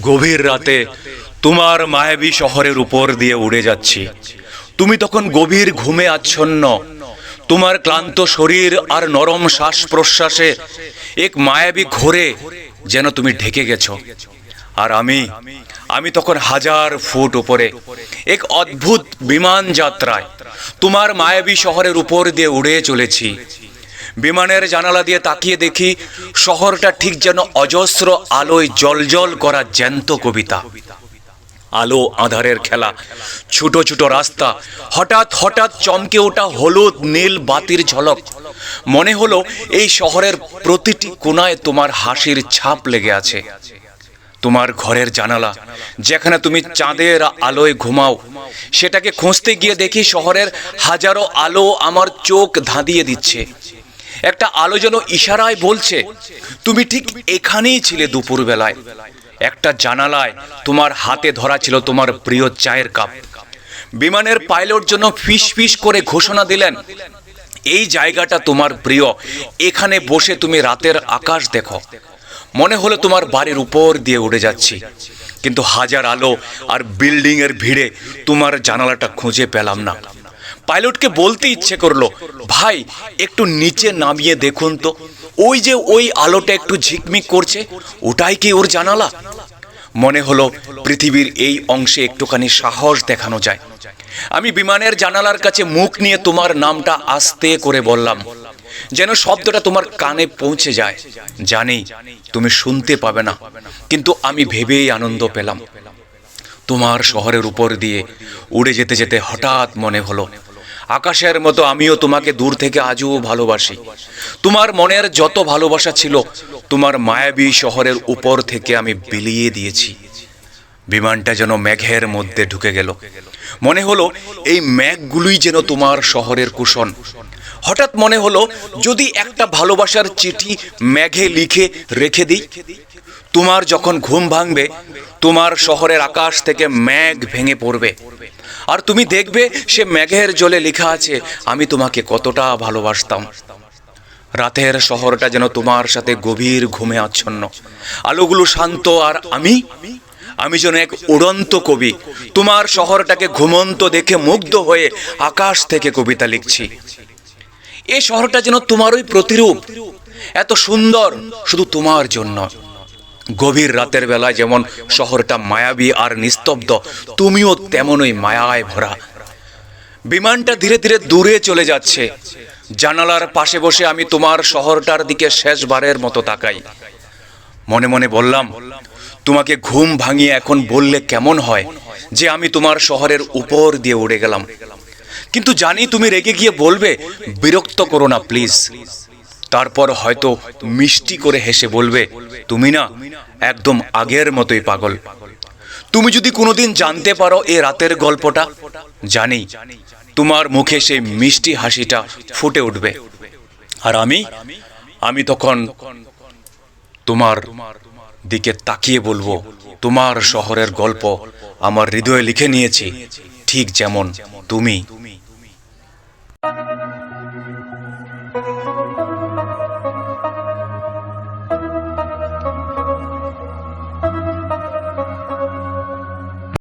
গভীর রাতে তোমার মায়াবী শহরের উপর দিয়ে উড়ে যাচ্ছি। তুমি তখন গভীর ঘুমে আচ্ছন্ন। তোমার ক্লান্ত শরীর আর নরম শ্বাস প্রশ্বাসে এক মায়াবী ঘোরে যেন তুমি ঢেকে গেছো। আর আমি তখন হাজার ফুট উপরে এক অদ্ভুত বিমান যাত্রায় তোমার মায়াবী শহরের উপর দিয়ে উড়ে চলেছি। বিমানের জানালা দিয়ে তাকিয়ে দেখি শহরটা ঠিক যেন অজস্র আলোয় জ্বলজ্বল করা জ্যান্ত কবিতা। আলো আঁধারের খেলা, ছোট ছোট রাস্তা, হঠাৎ হঠাৎ চমকে ওঠা হলুদ নীল বাতির ঝলক। মনে হলো এই শহরের প্রতিটি কোণায় তোমার হাসির ছাপ লেগে আছে। তোমার ঘরের জানালা, যেখানে তুমি চাঁদের আলোয় ঘুমাও, সেটাকে খুঁজতে গিয়ে দেখি শহরের হাজারো আলো আমার চোখ ধাঁধিয়ে দিচ্ছে। একটা আলো যেন ইশারায় বলছে, তুমি ঠিক এখানেই ছিলে দুপুরবেলায়। একটা জানালায় তোমার হাতে ধরা ছিল তোমার প্রিয় চায়ের কাপ। বিমানের পাইলট যেন ফিস ফিস করে ঘোষণা দিলেন, এই জায়গাটা তোমার প্রিয়, এখানে বসে তুমি রাতের আকাশ দেখো। মনে হলো তোমার বাড়ির উপর দিয়ে উড়ে যাচ্ছি, কিন্তু হাজার আলো আর বিল্ডিং এর ভিড়ে তোমার জানালাটা খুঁজে পেলাম না। পাইলটকে বলতে ইচ্ছে করলো, ভাই একটু নিচে নামিয়ে দেখুন তো, ওই যে ওই আলোটা একটু ঝিকমিক করছে, ওটাই কি ওর জানালা? মনে হলো পৃথিবীর এই অংশে একটুখানি সাহস দেখানো যায়। আমি বিমানের জানালার কাছে মুখ নিয়ে তোমার নামটা আস্তে করে বললাম, যেন শব্দটা তোমার কানে পৌঁছে যায়। জানি তুমি শুনতে পাবে না, কিন্তু আমি ভেবেই আনন্দ পেলাম। তোমার শহরের উপর দিয়ে উড়ে যেতে যেতে হঠাৎ মনে হলো, আকাশের মতো আমিও তোমাকে দূর থেকে আজও ভালোবাসি। তোমার মনের যত ভালোবাসা ছিল তোমার মায়াবী শহরের উপর থেকে আমি বিলিয়ে দিয়েছি। বিমানটা যেন মেঘের মধ্যে ঢুকে গেল। মনে হলো এই মেঘগুলোই যেন তোমার শহরের কুশন। হঠাৎ মনে হলো, যদি একটা ভালোবাসার চিঠি মেঘে লিখে রেখে দিই, তোমার যখন ঘুম ভাঙবে তোমার শহরের আকাশ থেকে মেঘ ভেঙে পড়বে, আর তুমি দেখবে সে মেঘের জলে লেখা আছে, আমি তোমাকে কতটা ভালোবাসতাম। রাতের শহরটা যেন তোমার সাথে গভীর ঘুমে আচ্ছন্ন। আলোগুলো শান্ত, আর আমি যেন এক উড়ন্ত কবি, তোমার শহরটাকে ঘুমন্ত দেখে মুগ্ধ হয়ে আকাশ থেকে কবিতা লিখছি। এই শহরটা যেন তোমারই প্রতিরূপ, এত সুন্দর শুধু তোমার জন্য। গভীর রাতের বেলায় যেমন শহরটা মায়াবী আর নিস্তব্ধ, তুমিও তেমনই মায়ায় ভরা। বিমানটা ধীরে ধীরে দূরে চলে যাচ্ছে। জানালার পাশে বসে আমি তোমার শহরটার দিকে শেষবারের মতো তাকাই। মনে মনে বললাম, তোমাকে ঘুম ভাঙিয়ে এখন বললে কেমন হয় যে আমি তোমার শহরের উপর দিয়ে উড়ে গেলাম। কিন্তু জানি তুমি রেগে গিয়ে বলবে, বিরক্ত করো না প্লিজ। তারপর হয়তো মিষ্টি করে হেসে বলবে, তুমি না একদম আগের মতোই পাগল। তুমি যদি কোনোদিন জানতে পারো এ রাতের গল্পটা, জানি তোমার মুখে সেই মিষ্টি হাসিটা ফুটে উঠবে। আর আমি তখন তোমার দিকে তাকিয়ে বলবো, তোমার শহরের গল্প আমার হৃদয়ে লিখে নিয়েছি, ঠিক যেমন তুমি।